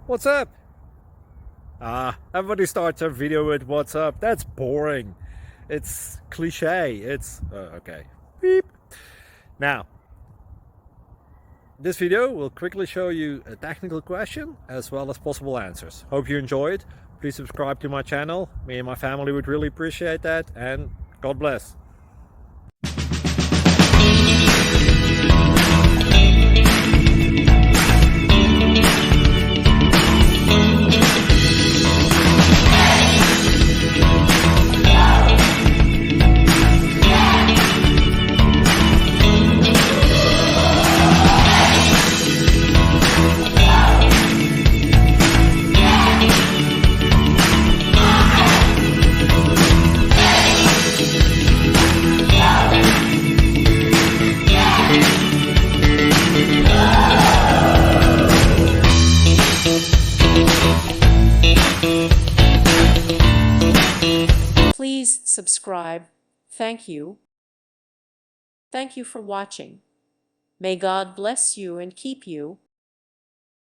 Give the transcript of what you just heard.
What's up? Everybody starts a video with what's up. That's boring. It's cliche. It's okay. Beep. Now, this video will quickly show you a technical question as well as possible answers. Hope you enjoyed. Please subscribe to my channel. Me and my family would really appreciate that, and God bless. Please subscribe. Thank you. Thank you for watching. May God bless you and keep you.